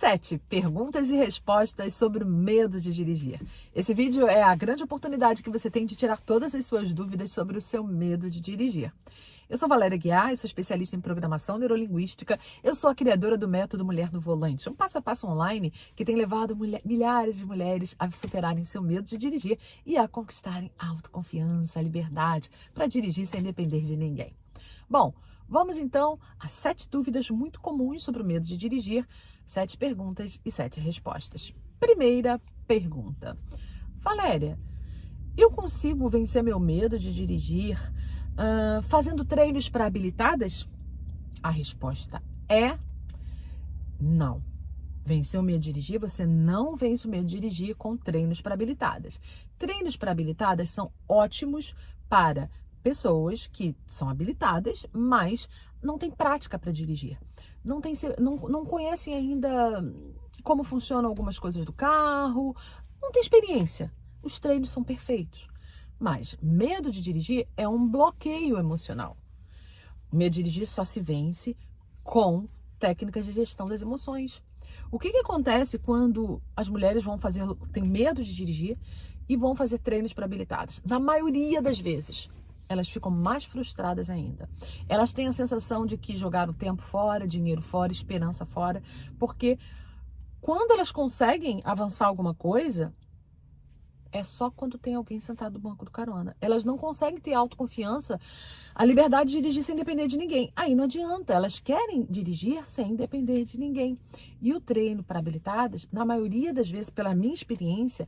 7 perguntas e respostas sobre o medo de dirigir. Esse vídeo é a grande oportunidade que você tem de tirar todas as suas dúvidas sobre o seu medo de dirigir. Eu sou Valéria Guiar, eu sou especialista em programação neurolinguística, eu sou a criadora do método Mulher no Volante, um passo a passo online que tem levado milhares de mulheres a superarem seu medo de dirigir e a conquistarem a autoconfiança, a liberdade para dirigir sem depender de ninguém. Bom, vamos então a 7 dúvidas muito comuns sobre o medo de dirigir, 7 perguntas e 7 respostas. Primeira pergunta. Valéria, eu consigo vencer meu medo de dirigir fazendo treinos para habilitadas? A resposta é não. Vencer o medo de dirigir, você não vence o medo de dirigir com treinos para habilitadas. Treinos para habilitadas são ótimos para pessoas que são habilitadas, mas não têm prática para dirigir. Não conhecem ainda como funcionam algumas coisas do carro, não tem experiência. Os treinos são perfeitos. Mas medo de dirigir é um bloqueio emocional. O medo de dirigir só se vence com técnicas de gestão das emoções. O que acontece quando as mulheres têm medo de dirigir e vão fazer treinos para habilitadas? Na maioria das vezes, elas ficam mais frustradas ainda. Elas têm a sensação de que jogaram tempo fora, dinheiro fora, esperança fora, porque quando elas conseguem avançar alguma coisa, é só quando tem alguém sentado no banco do carona. Elas não conseguem ter autoconfiança, a liberdade de dirigir sem depender de ninguém. Aí não adianta, elas querem dirigir sem depender de ninguém. E o treino para habilitadas, na maioria das vezes, pela minha experiência,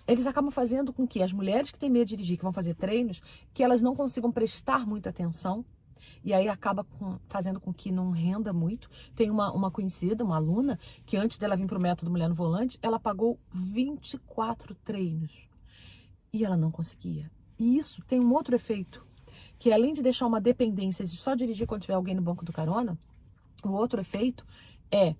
eles acabam fazendo com que as mulheres que têm medo de dirigir, que vão fazer treinos, que elas não consigam prestar muita atenção. E aí acaba fazendo com que não renda muito. Tem uma conhecida, uma aluna, que antes dela vir para o método Mulher no Volante, ela pagou 24 treinos. E ela não conseguia. E isso tem um outro efeito, que além de deixar uma dependência de só dirigir quando tiver alguém no banco do carona, o outro efeito é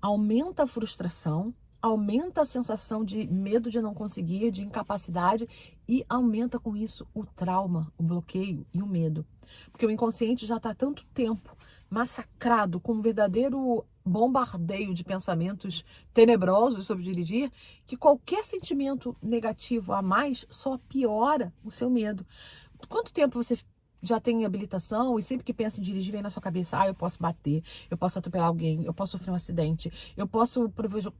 aumenta a frustração, aumenta a sensação de medo de não conseguir, de incapacidade e aumenta com isso o trauma, o bloqueio e o medo. Porque o inconsciente já está há tanto tempo massacrado com um verdadeiro bombardeio de pensamentos tenebrosos sobre dirigir, que qualquer sentimento negativo a mais só piora o seu medo. Quanto tempo você já tem habilitação e sempre que pensa em dirigir vem na sua cabeça, eu posso bater, eu posso atropelar alguém, eu posso sofrer um acidente, eu posso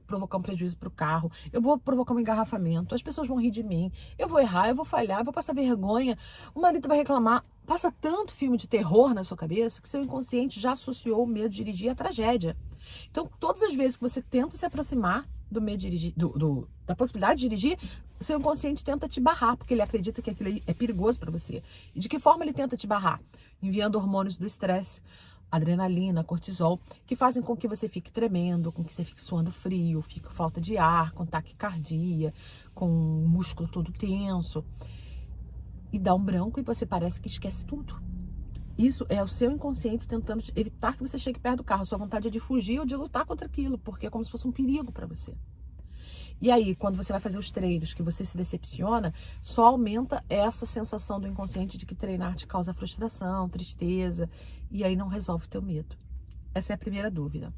provocar um prejuízo para o carro, eu vou provocar um engarrafamento, as pessoas vão rir de mim, eu vou errar, eu vou falhar, eu vou passar vergonha, o marido vai reclamar. Passa tanto filme de terror na sua cabeça que seu inconsciente já associou o medo de dirigir à tragédia. Então, todas as vezes que você tenta se aproximar do medo de dirigir, da possibilidade de dirigir, o seu inconsciente tenta te barrar, porque ele acredita que aquilo é perigoso para você. E de que forma ele tenta te barrar? Enviando hormônios do estresse, adrenalina, cortisol, que fazem com que você fique tremendo, com que você fique suando frio, fique com falta de ar, com taquicardia, com o músculo todo tenso. E dá um branco e você parece que esquece tudo. Isso é o seu inconsciente tentando evitar que você chegue perto do carro. A sua vontade é de fugir ou de lutar contra aquilo, porque é como se fosse um perigo para você. E aí, quando você vai fazer os treinos, que você se decepciona, só aumenta essa sensação do inconsciente de que treinar te causa frustração, tristeza, e aí não resolve o teu medo. Essa é a primeira dúvida.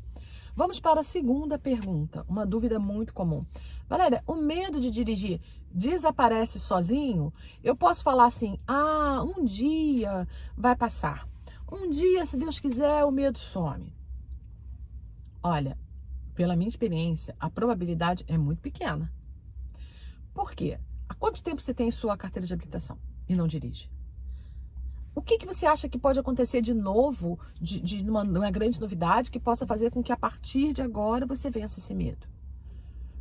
Vamos para a segunda pergunta, uma dúvida muito comum. Valéria, o medo de dirigir desaparece sozinho? Eu posso falar assim, um dia vai passar. Um dia, se Deus quiser, o medo some. Olha, pela minha experiência, a probabilidade é muito pequena. Por quê? Há quanto tempo você tem sua carteira de habilitação e não dirige? O que você acha que pode acontecer de novo, de uma grande novidade, que possa fazer com que a partir de agora você vença esse medo?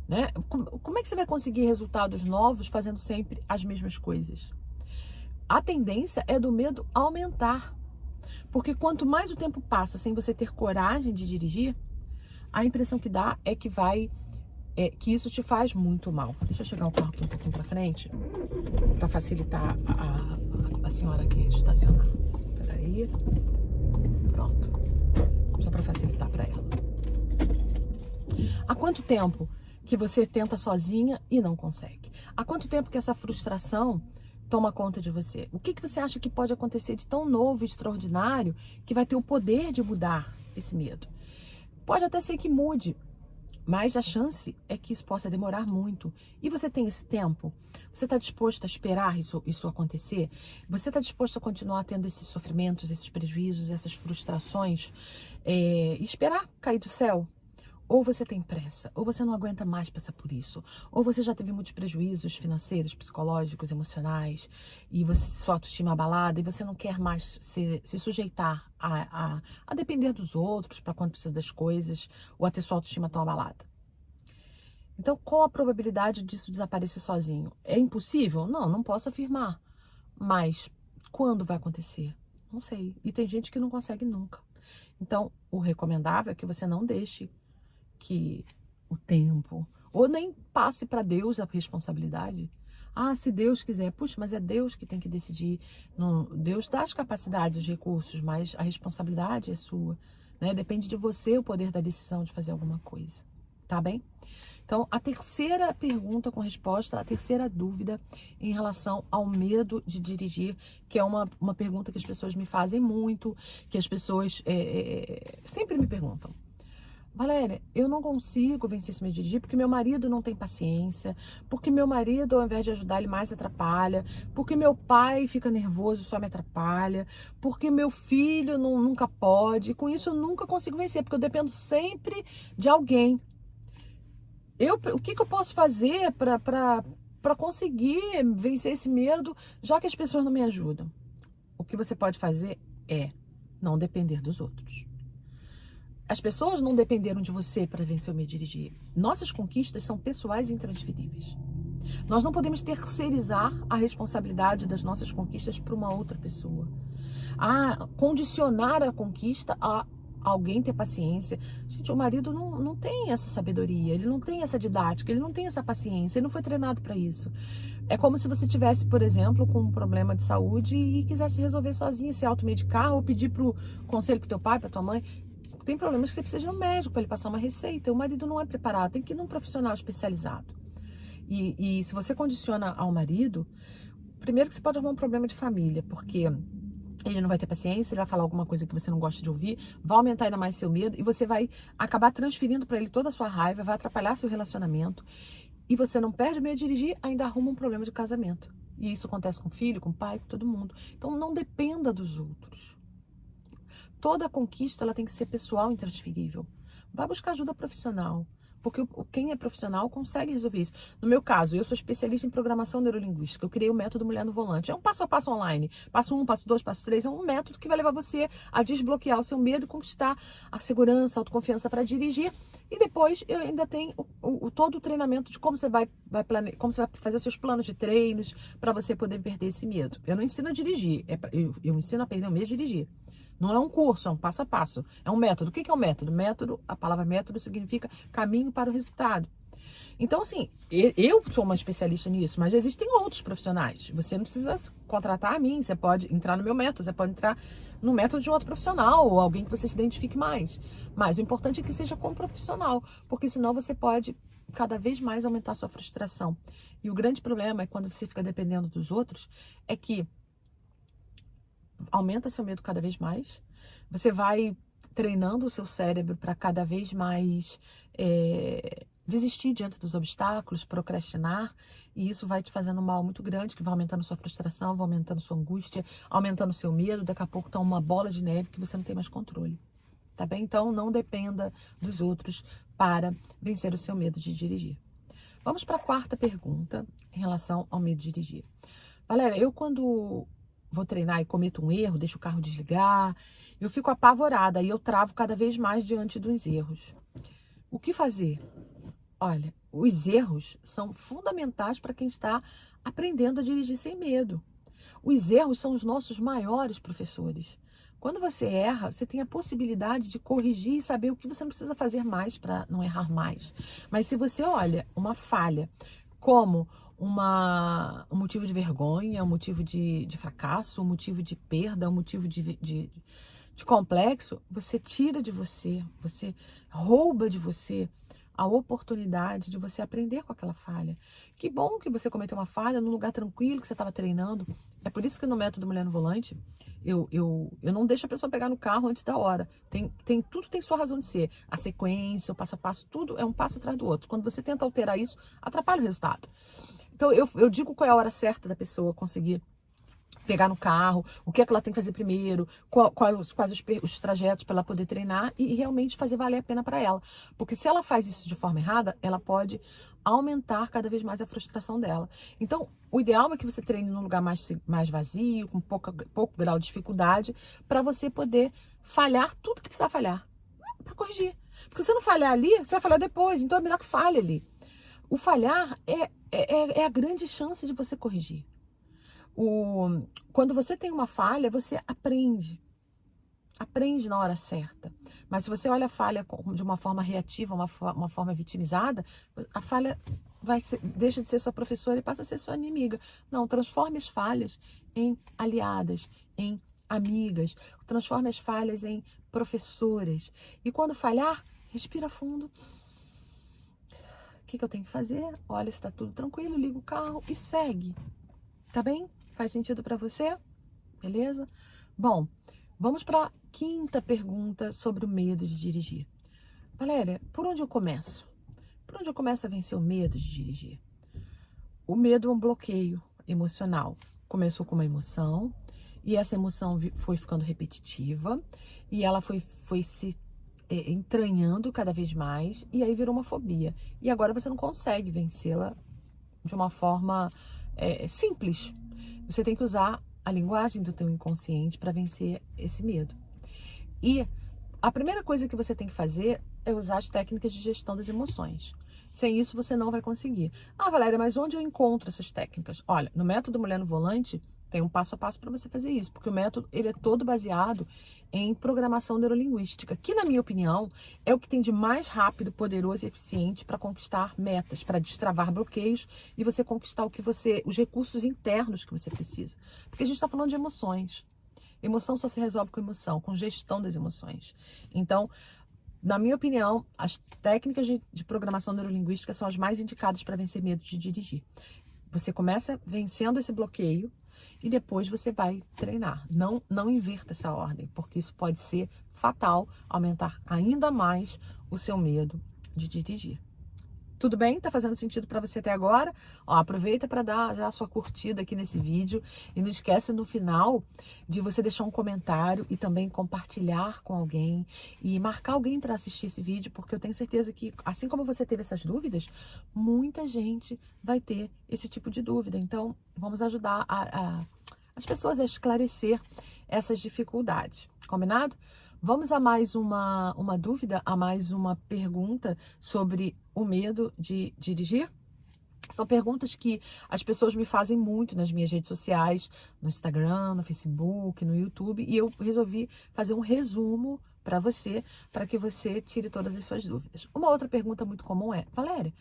Né? Como é que você vai conseguir resultados novos fazendo sempre as mesmas coisas? A tendência é do medo aumentar. Porque quanto mais o tempo passa sem você ter coragem de dirigir, a impressão que dá é que que isso te faz muito mal. Deixa eu chegar o carro aqui um pouquinho para frente, para facilitar a senhora aqui estacionar. Espera aí. Pronto. Só para facilitar para ela. Há quanto tempo que você tenta sozinha e não consegue? Há quanto tempo que essa frustração toma conta de você? O que você acha que pode acontecer de tão novo e extraordinário que vai ter o poder de mudar esse medo? Pode até ser que mude Mas a chance é que isso possa demorar muito. E você tem esse tempo? Você está disposto a esperar isso acontecer? Você está disposto a continuar tendo esses sofrimentos, esses prejuízos, essas frustrações? Esperar cair do céu? Ou você tem pressa, ou você não aguenta mais passar por isso, ou você já teve muitos prejuízos financeiros, psicológicos, emocionais, e você sua autoestima abalada, e você não quer mais se sujeitar a depender dos outros para quando precisa das coisas, ou a ter sua autoestima tão abalada. Então, qual a probabilidade disso desaparecer sozinho? É impossível? Não, não posso afirmar. Mas quando vai acontecer? Não sei. E tem gente que não consegue nunca. Então, o recomendável é que você não deixe que o tempo, ou nem passe para Deus a responsabilidade. Ah, se Deus quiser, puxa, mas é Deus que tem que decidir. Não, Deus dá as capacidades, os recursos, mas a responsabilidade é sua, né? Depende de você o poder da decisão de fazer alguma coisa, tá bem? Então, a terceira pergunta com resposta, a terceira dúvida em relação ao medo de dirigir, que é uma pergunta que as pessoas me fazem muito, que as pessoas sempre me perguntam. Valéria, eu não consigo vencer esse medo de dirigir porque meu marido não tem paciência, porque meu marido, ao invés de ajudar, ele mais atrapalha, porque meu pai fica nervoso e só me atrapalha, porque meu filho nunca pode, e com isso eu nunca consigo vencer, porque eu dependo sempre de alguém. O que eu posso fazer para conseguir vencer esse medo, já que as pessoas não me ajudam? O que você pode fazer é não depender dos outros. As pessoas não dependeram de você para vencer o medo de dirigir. Nossas conquistas são pessoais e intransferíveis. Nós não podemos terceirizar a responsabilidade das nossas conquistas para uma outra pessoa. Condicionar a conquista a alguém ter paciência. Gente, o marido não tem essa sabedoria, ele não tem essa didática, ele não tem essa paciência, ele não foi treinado para isso. É como se você tivesse, por exemplo, com um problema de saúde e quisesse resolver sozinho, se automedicar ou pedir pro conselho pro teu pai, pra tua mãe. Tem problemas que você precisa de um médico para ele passar uma receita. O marido não é preparado, tem que ir num profissional especializado. E se você condiciona ao marido, primeiro que você pode arrumar um problema de família, porque ele não vai ter paciência, ele vai falar alguma coisa que você não gosta de ouvir, vai aumentar ainda mais seu medo e você vai acabar transferindo para ele toda a sua raiva, vai atrapalhar seu relacionamento. E você não perde o medo de dirigir, ainda arruma um problema de casamento. E isso acontece com o filho, com o pai, com todo mundo. Então não dependa dos outros. Toda conquista ela tem que ser pessoal e intransferível. Vai buscar ajuda profissional, porque quem é profissional consegue resolver isso. No meu caso, eu sou especialista em programação neurolinguística. Eu criei o método Mulher no Volante. É um passo a passo online. Passo 1, passo 2, passo 3. É um método que vai levar você a desbloquear o seu medo e conquistar a segurança, a autoconfiança para dirigir. E depois eu ainda tenho todo o treinamento de como você vai como você vai fazer os seus planos de treinos para você poder perder esse medo. Eu não ensino a dirigir, eu ensino a perder o medo de dirigir. Não é um curso, é um passo a passo. É um método. O que é um método? Método, a palavra método significa caminho para o resultado. Então, assim, eu sou uma especialista nisso, mas existem outros profissionais. Você não precisa contratar a mim, você pode entrar no meu método, você pode entrar no método de um outro profissional ou alguém que você se identifique mais. Mas o importante é que seja com um profissional, porque senão você pode cada vez mais aumentar a sua frustração. E o grande problema é quando você fica dependendo dos outros, é que aumenta seu medo cada vez mais, você vai treinando o seu cérebro para cada vez mais desistir diante dos obstáculos, procrastinar, e isso vai te fazendo um mal muito grande, que vai aumentando sua frustração, vai aumentando sua angústia, aumentando seu medo, daqui a pouco tá uma bola de neve que você não tem mais controle, tá bem? Então não dependa dos outros para vencer o seu medo de dirigir. Vamos para a quarta pergunta em relação ao medo de dirigir. Valéria, eu quando vou treinar e cometo um erro, deixo o carro desligar, eu fico apavorada e eu travo cada vez mais diante dos erros. O que fazer? Olha, os erros são fundamentais para quem está aprendendo a dirigir sem medo. Os erros são os nossos maiores professores. Quando você erra, você tem a possibilidade de corrigir e saber o que você não precisa fazer mais para não errar mais. Mas se você olha uma falha como um motivo de vergonha, um motivo de fracasso, um motivo de perda, um motivo de complexo, você tira de você, você rouba de você a oportunidade de você aprender com aquela falha. Que bom que você cometeu uma falha num lugar tranquilo, que você estava treinando. É por isso que no método Mulher no Volante, eu não deixo a pessoa pegar no carro antes da hora. Tudo tem sua razão de ser. A sequência, o passo a passo, tudo é um passo atrás do outro. Quando você tenta alterar isso, atrapalha o resultado. Então, eu digo qual é a hora certa da pessoa conseguir pegar no carro, o que é que ela tem que fazer primeiro, quais os trajetos para ela poder treinar e realmente fazer valer a pena para ela. Porque se ela faz isso de forma errada, ela pode aumentar cada vez mais a frustração dela. Então, o ideal é que você treine num lugar mais vazio, com pouco grau de dificuldade, para você poder falhar tudo que precisar falhar, para corrigir. Porque se você não falhar ali, você vai falhar depois, então é melhor que falhe ali. O falhar é a grande chance de você corrigir. Quando você tem uma falha, você aprende na hora certa. Mas se você olha a falha de uma forma reativa, uma forma vitimizada, a falha deixa de ser sua professora e passa a ser sua inimiga. Não, transforme as falhas em aliadas, em amigas, transforme as falhas em professoras. E quando falhar, respira fundo. O que eu tenho que fazer? Olha se está tudo tranquilo, liga o carro e segue. Tá bem? Faz sentido para você? Beleza? Bom, vamos para a quinta pergunta sobre o medo de dirigir. Valéria, por onde eu começo? Por onde eu começo a vencer o medo de dirigir? O medo é um bloqueio emocional. Começou com uma emoção e essa emoção foi ficando repetitiva e ela foi se entranhando cada vez mais e aí virou uma fobia. E agora você não consegue vencê-la de uma forma simples. Você tem que usar a linguagem do teu inconsciente para vencer esse medo. E a primeira coisa que você tem que fazer é usar as técnicas de gestão das emoções. Sem isso, você não vai conseguir. Ah, Valéria, mas onde eu encontro essas técnicas? Olha, no método Mulher no Volante, tem um passo a passo para você fazer isso, porque o método ele é todo baseado em programação neurolinguística, que, na minha opinião, é o que tem de mais rápido, poderoso e eficiente para conquistar metas, para destravar bloqueios e você conquistar os recursos internos que você precisa. Porque a gente está falando de emoções. Emoção só se resolve com emoção, com gestão das emoções. Então, na minha opinião, as técnicas de programação neurolinguística são as mais indicadas para vencer medo de dirigir. Você começa vencendo esse bloqueio e depois você vai treinar. Não inverta essa ordem, porque isso pode ser fatal, aumentar ainda mais o seu medo de dirigir. Tudo bem? Tá fazendo sentido para você até agora? Ó, aproveita para dar já a sua curtida aqui nesse vídeo e não esquece no final de você deixar um comentário e também compartilhar com alguém e marcar alguém para assistir esse vídeo, porque eu tenho certeza que, assim como você teve essas dúvidas, muita gente vai ter esse tipo de dúvida. Então, vamos ajudar as pessoas a esclarecer essas dificuldades. Combinado? Vamos a mais uma dúvida, a mais uma pergunta sobre o medo de dirigir? São perguntas que as pessoas me fazem muito nas minhas redes sociais, no Instagram, no Facebook, no YouTube, e eu resolvi fazer um resumo para que você tire todas as suas dúvidas. Uma outra pergunta muito comum é: Valéria,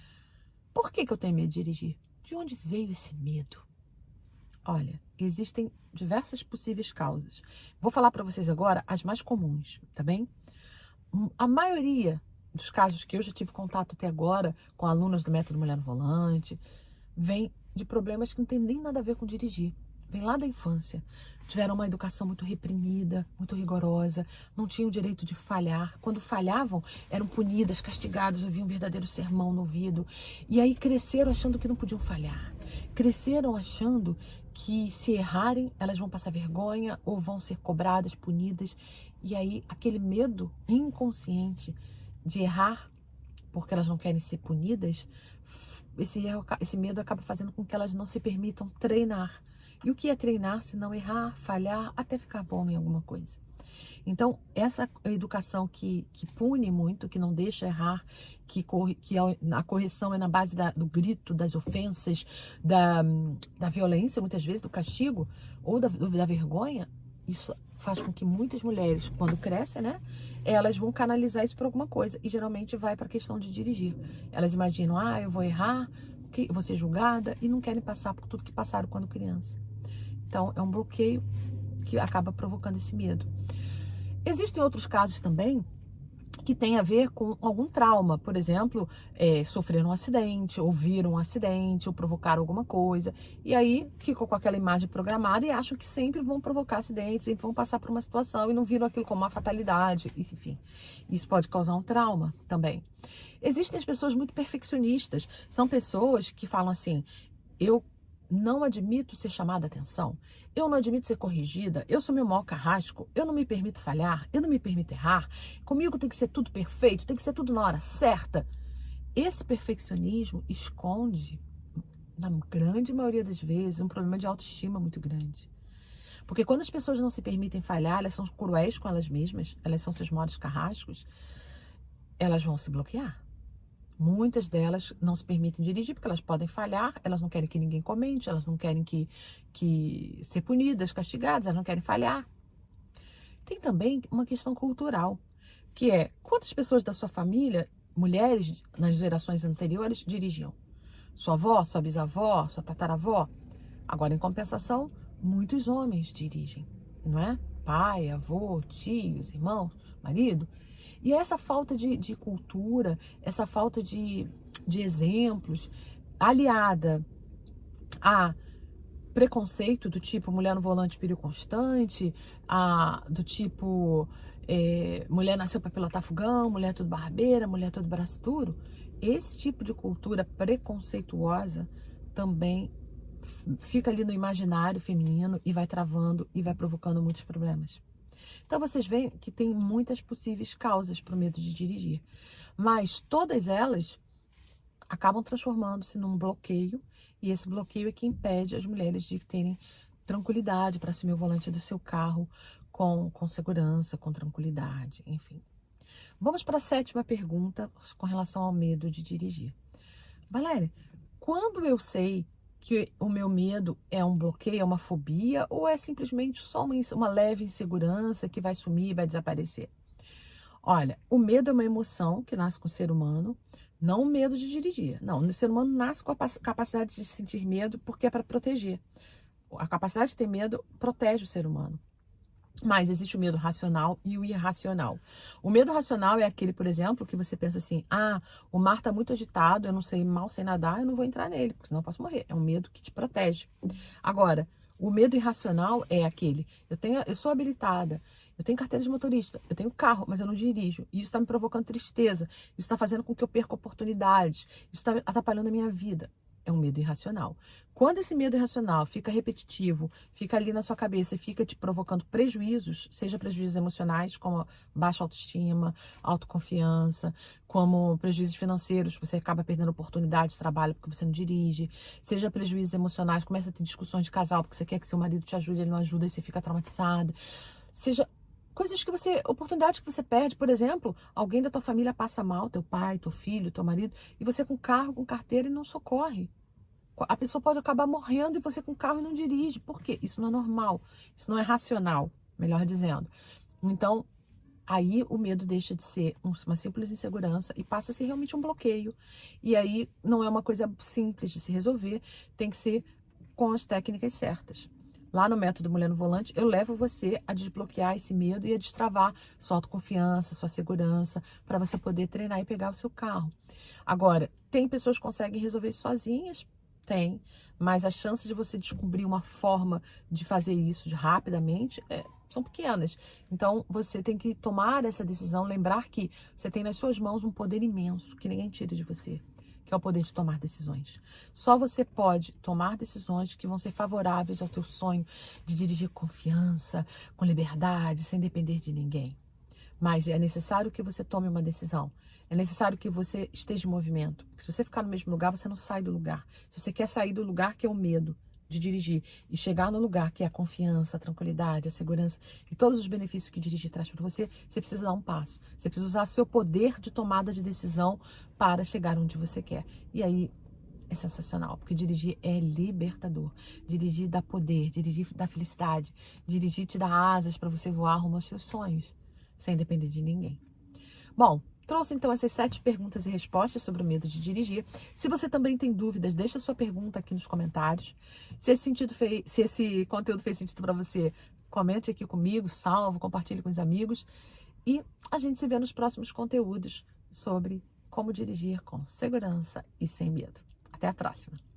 por que eu tenho medo de dirigir? De onde veio esse medo? Olha, existem diversas possíveis causas. Vou falar para vocês agora as mais comuns, tá bem? A maioria dos casos que eu já tive contato até agora com alunas do método Mulher no Volante vem de problemas que não tem nem nada a ver com dirigir. Vem lá da infância. Tiveram uma educação muito reprimida, muito rigorosa, não tinham o direito de falhar. Quando falhavam, eram punidas, castigadas, ouviam um verdadeiro sermão no ouvido. E aí cresceram achando que não podiam falhar. Cresceram achando que se errarem, elas vão passar vergonha ou vão ser cobradas, punidas. E aí aquele medo inconsciente de errar, porque elas não querem ser punidas, esse medo acaba fazendo com que elas não se permitam treinar. E o que é treinar se não errar, falhar, até ficar bom em alguma coisa? Então, essa educação que pune muito, que não deixa errar, que a correção é na base do grito, das ofensas, da violência, muitas vezes, do castigo, ou da vergonha, isso faz com que muitas mulheres, quando crescem, né, elas vão canalizar isso para alguma coisa. E geralmente vai para a questão de dirigir. Elas imaginam, eu vou errar, eu vou ser julgada, e não querem passar por tudo que passaram quando criança. Então, é um bloqueio que acaba provocando esse medo. Existem outros casos também que tem a ver com algum trauma, por exemplo, sofreram um acidente, ou viram um acidente, ou provocaram alguma coisa, e aí ficam com aquela imagem programada e acham que sempre vão provocar acidentes, sempre vão passar por uma situação e não viram aquilo como uma fatalidade, enfim. Isso pode causar um trauma também. Existem as pessoas muito perfeccionistas, são pessoas que falam assim, eu não admito ser chamada a atenção, eu não admito ser corrigida, eu sou meu maior carrasco, eu não me permito falhar, eu não me permito errar, comigo tem que ser tudo perfeito, tem que ser tudo na hora certa. Esse perfeccionismo esconde, na grande maioria das vezes, um problema de autoestima muito grande. Porque quando as pessoas não se permitem falhar, elas são cruéis com elas mesmas, elas são seus maiores carrascos, elas vão se bloquear. Muitas delas não se permitem dirigir porque elas podem falhar, elas não querem que ninguém comente, elas não querem que ser punidas, castigadas, elas não querem falhar. Tem também uma questão cultural, que é quantas pessoas da sua família, mulheres nas gerações anteriores, dirigiam? Sua avó, sua bisavó, sua tataravó? Agora, em compensação, muitos homens dirigem, não é? Pai, avô, tios, irmãos, marido. E essa falta de cultura, essa falta de exemplos, aliada a preconceito do tipo mulher no volante perigo constante, do tipo mulher nasceu para pilotar fogão, mulher tudo barbeira, mulher tudo braço duro, esse tipo de cultura preconceituosa também fica ali no imaginário feminino e vai travando e vai provocando muitos problemas. Então vocês veem que tem muitas possíveis causas para o medo de dirigir, mas todas elas acabam transformando-se num bloqueio, e esse bloqueio é que impede as mulheres de terem tranquilidade para assumir o volante do seu carro com segurança, com tranquilidade, enfim. Vamos para a 7ª pergunta com relação ao medo de dirigir. Valéria, quando eu sei que o meu medo é um bloqueio, é uma fobia, ou é simplesmente só uma leve insegurança que vai sumir, vai desaparecer? Olha, o medo é uma emoção que nasce com o ser humano, não o medo de dirigir. Não, o ser humano nasce com a capacidade de sentir medo porque é para proteger. A capacidade de ter medo protege o ser humano. Mas existe o medo racional e o irracional. O medo racional é aquele, por exemplo, que você pensa assim, o mar está muito agitado, eu não sei mal sei nadar, eu não vou entrar nele, porque senão eu posso morrer. É um medo que te protege. Agora, o medo irracional é aquele, eu sou habilitada, eu tenho carteira de motorista, eu tenho carro, mas eu não dirijo. E isso está me provocando tristeza, isso está fazendo com que eu perca oportunidades, isso está atrapalhando a minha vida. É um medo irracional. Quando esse medo irracional fica repetitivo, fica ali na sua cabeça e fica te provocando prejuízos, seja prejuízos emocionais, como baixa autoestima, autoconfiança, como prejuízos financeiros, você acaba perdendo oportunidade de trabalho porque você não dirige, seja prejuízos emocionais, começa a ter discussões de casal porque você quer que seu marido te ajude, ele não ajuda e você fica traumatizado, seja coisas que oportunidades que você perde, por exemplo, alguém da tua família passa mal, teu pai, teu filho, teu marido, e você com carro, com carteira e não socorre. A pessoa pode acabar morrendo e você com carro e não dirige. Por quê? Isso não é normal, isso não é racional, melhor dizendo. Então, aí o medo deixa de ser uma simples insegurança e passa a ser realmente um bloqueio. E aí não é uma coisa simples de se resolver, tem que ser com as técnicas certas. Lá no método Mulher no Volante, eu levo você a desbloquear esse medo e a destravar sua autoconfiança, sua segurança, para você poder treinar e pegar o seu carro. Agora, tem pessoas que conseguem resolver isso sozinhas? Tem, mas as chances de você descobrir uma forma de fazer isso rapidamente são pequenas. Então, você tem que tomar essa decisão, lembrar que você tem nas suas mãos um poder imenso, que ninguém tira de você, que é o poder de tomar decisões. Só você pode tomar decisões que vão ser favoráveis ao teu sonho de dirigir com confiança, com liberdade, sem depender de ninguém. Mas é necessário que você tome uma decisão. É necessário que você esteja em movimento. Porque se você ficar no mesmo lugar, você não sai do lugar. Se você quer sair do lugar que é o medo de dirigir e chegar no lugar que é a confiança, a tranquilidade, a segurança e todos os benefícios que dirigir traz para você, você precisa dar um passo. Você precisa usar seu poder de tomada de decisão para chegar onde você quer. E aí é sensacional, porque dirigir é libertador. Dirigir dá poder, dirigir dá felicidade, dirigir te dá asas para você voar rumo aos seus sonhos, sem depender de ninguém. Bom, trouxe então essas 7 perguntas e respostas sobre o medo de dirigir. Se você também tem dúvidas, deixa sua pergunta aqui nos comentários. Se esse conteúdo fez sentido para você, comente aqui comigo, salve, compartilhe com os amigos. E a gente se vê nos próximos conteúdos sobre como dirigir com segurança e sem medo. Até a próxima!